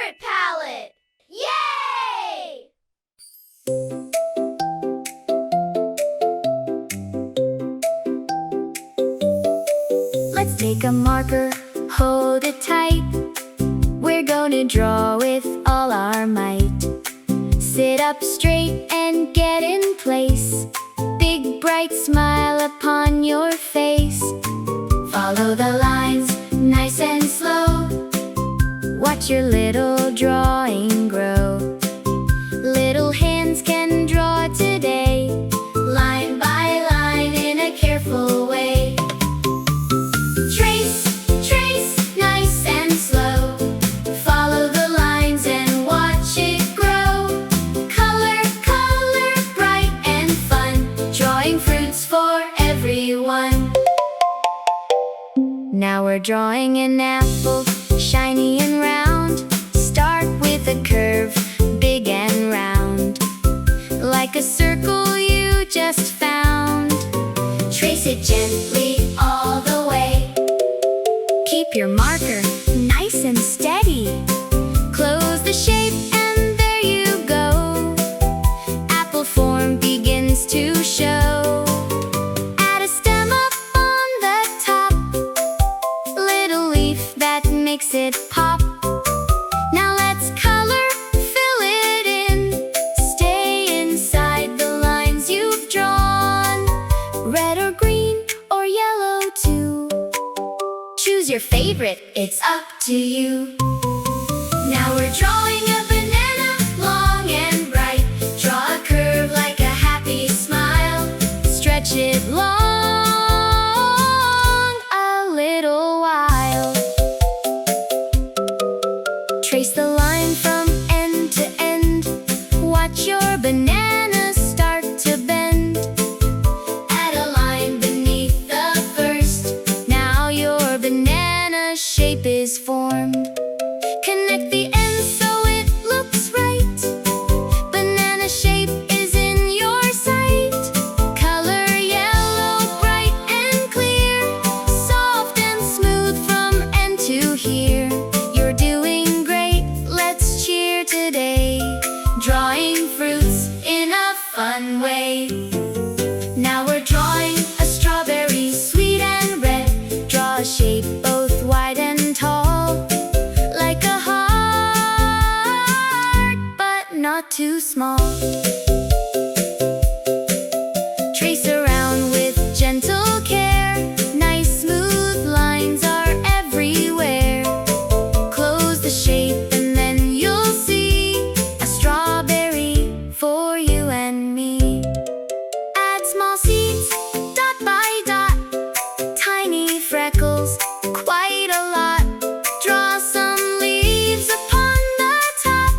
favorite palette! Yay! Let's take a marker, hold it tight. We're gonna draw with all our might. Sit up straight and get in place. Big bright smile upon your face. Follow the lines, nice and slow. Watch your little drawing grow. Little hands can draw today, line by line in a careful way. Trace, trace, nice and slow. Follow the lines and watch it grow. Color, color, bright and fun. Drawing fruits for everyone. Now we're drawing an apple, shiny and round. Start with a curve, big and round, like a circle you just found. Trace it gently all the way. Keep your marker nice and steady. Close the shape and there you go. Apple form begins to show. Add a stem up on the top, little leaf that makes it pop. Now let's color, fill it in. Stay inside the lines you've drawn. Red or green or yellow too. Choose your favorite, it's up to you. Now we're drawing a banana, long and bright. Draw a curve like a happy smile. Stretch it long, a little while. Trace the line from end to end. Watch your banana start to bend. Add a line beneath the first. Now your banana shape is formed. Connect the ends so it looks right. Banana shape is in your sight. Color yellow, bright and clear. Soft and smooth from end to here. You're doing great, let's cheer today. Drawing fruits in a fun way. Now we're drawing a strawberry, sweet and red. Draw a shape both wide and tall, like a heart, but not too small. Trace around with gentle care. Nice smooth lines are everywhere. Close the shape and then you'll see a strawberry for you and me. Add small seeds, dot by dot. Tiny freckles, quite a lot. Draw some leaves upon the top.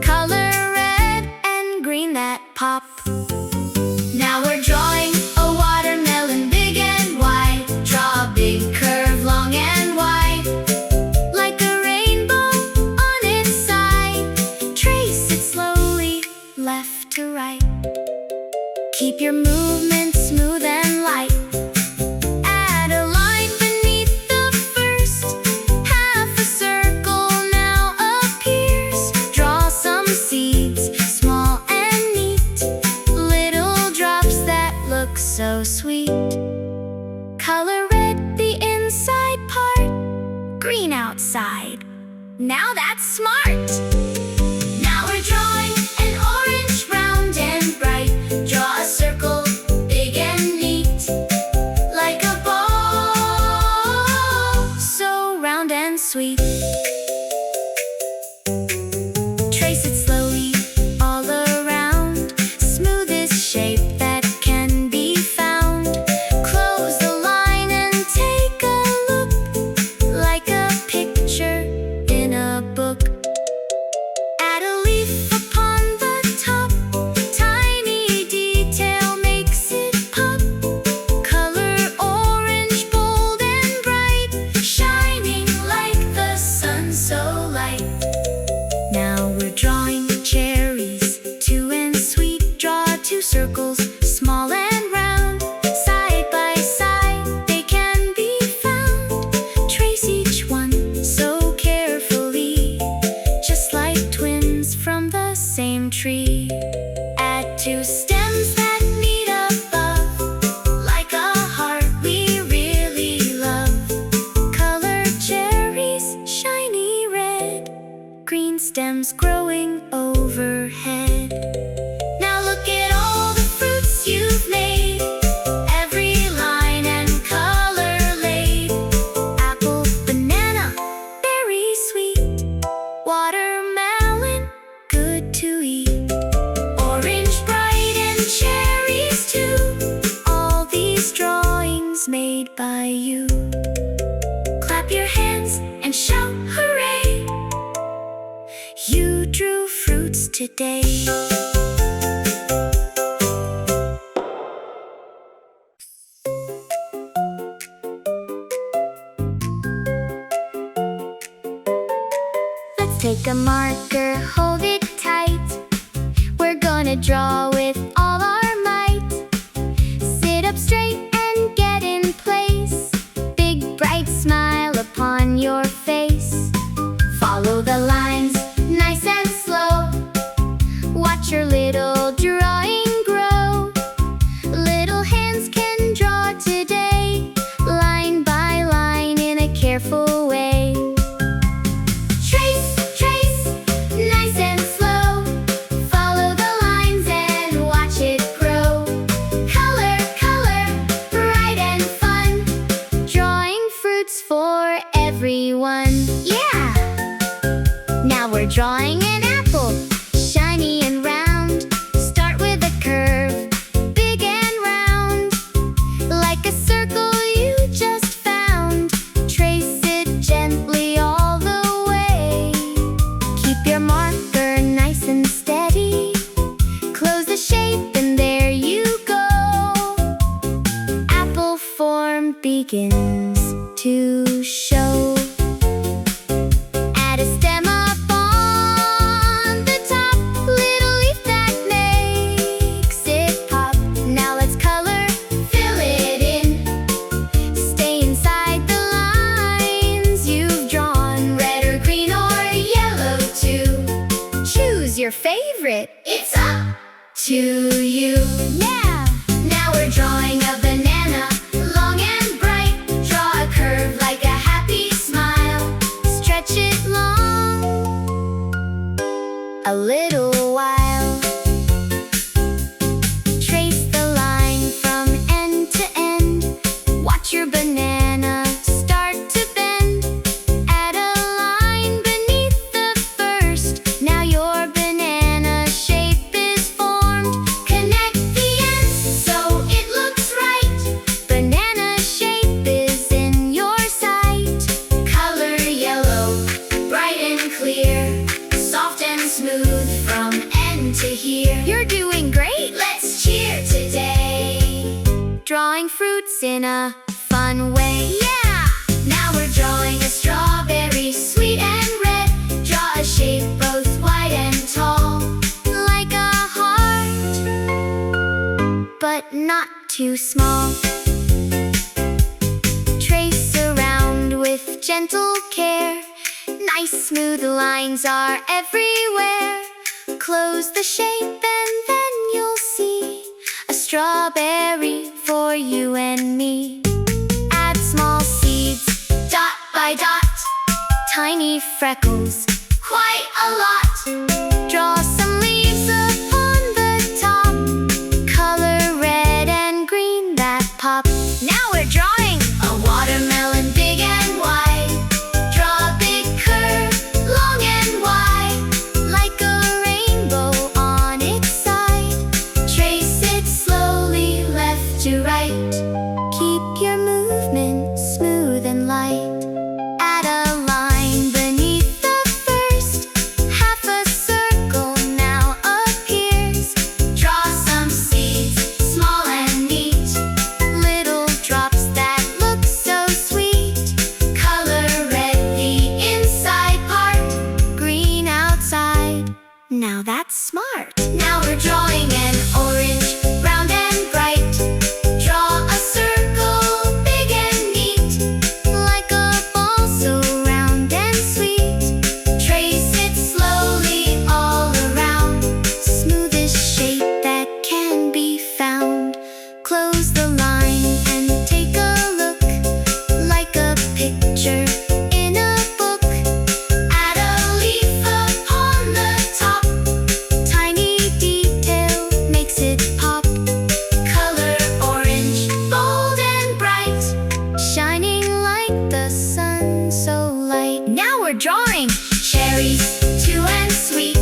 Color red and green that pop. Now we're drawing a watermelon, big and wide. Draw a big curve, long and wide, like a rainbow on its side. Trace it slowly, left to right. Keep your movement smooth and light. Add a line beneath the first. Half a circle now appears. Draw some seeds, small and neat. Little drops that look so sweet. Color red the inside part, green outside. Now that's smart! Now we're drawing an orange, round and bright. Draw a circle, big and neat, like a ball, so round and sweet. Trace it slowly all around. Smoothest shape that can be found. Close the line and take a look, like a picture in a book. Add a leaf upon the top. Tiny detail makes it pop. Color orange, bold and bright, shining like the sun stems growing overhead. Now look at all the fruits you've made, every line and color laid. Apple, banana, very sweet. Watermelon, good to eat. Orange, bright, and cherries too. All these drawings made by you. Clap your hands and shout hooray! You drew fruits today. Let's take a marker, hold it tight. We're gonna draw with all our might. Sit up straight and get in place. Big bright smile upon your face. Follow the lines, nice and slow. Watch your little drawing grow. Little hands can draw today, line by line in a careful way. Trace, trace, nice and slow. Follow the lines and watch it grow. Color, color, bright and fun. Drawing fruits for everyone. Yeah! Now we're drawing an apple, shiny and round. Start with a curve, big and round. Like a circle you just found. Trace it gently all the way. Keep your marker nice and steady. Close the shape and there you go. Apple form begins to show. Add a stem up on the top, little leaf that makes it pop. Now let's color, fill it in. Stay inside the lines you've drawn, red or green or yellow too. Choose your favorite, it's up to you. Yeah! Now we're drawing a banana, long and bright. Draw a curve like a happy smile. Stretch it long, a little while. Trace the line from end to end. Watch your banana start to bend. Add a line beneath the first. Now your banana shape is formed. Connect the ends so it looks right. Banana shape is in your sight. Color yellow, bright and clear. Soft and smooth from end to here. You're doing great! Let's cheer today. Drawing fruits in a fun way. Yeah! Now we're drawing a strawberry, sweet and red. Draw a shape both wide and tall, like a heart, but not too small. Trace around with gentle care. Nice smooth lines are everywhere. Close the shape and then you'll see a strawberry for you and me. Add small seeds, dot by dot. Tiny freckles, quite a lot. Draw some leaves upon the top. Color red and green that pop. Now we're drawing a watermelon, big and wide. Draw a big curve, long and wide, like a rainbow on its side. Trace it slowly left to right. Keep your movement smooth and light. Add a line beneath the first, half a circle. Now we're drawing cherries, 2 and sweet.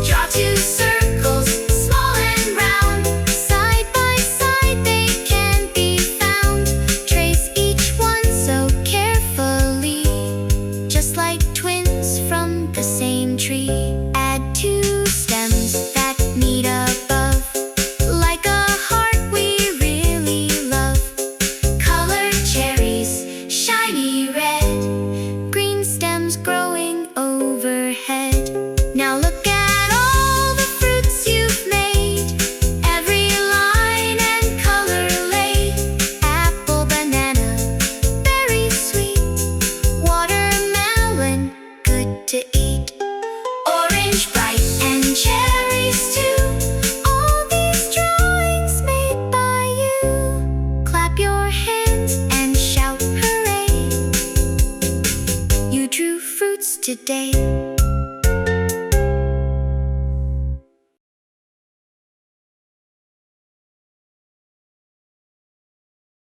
Draw 2 circles, small and round. Side by side they can be found. Trace each one so carefully, just like twins from the same tree. Add 2 stems that meet above, like a heart we really love. Color cherries, shiny red, green stems growing overhead. Now look at all the fruits you've made, every line and color laid. Apple, banana, very sweet. Watermelon, good to eat. Orange, bright, and cherries too. All these drawings made by you. Clap your hands and shout hooray. You drew fruits today.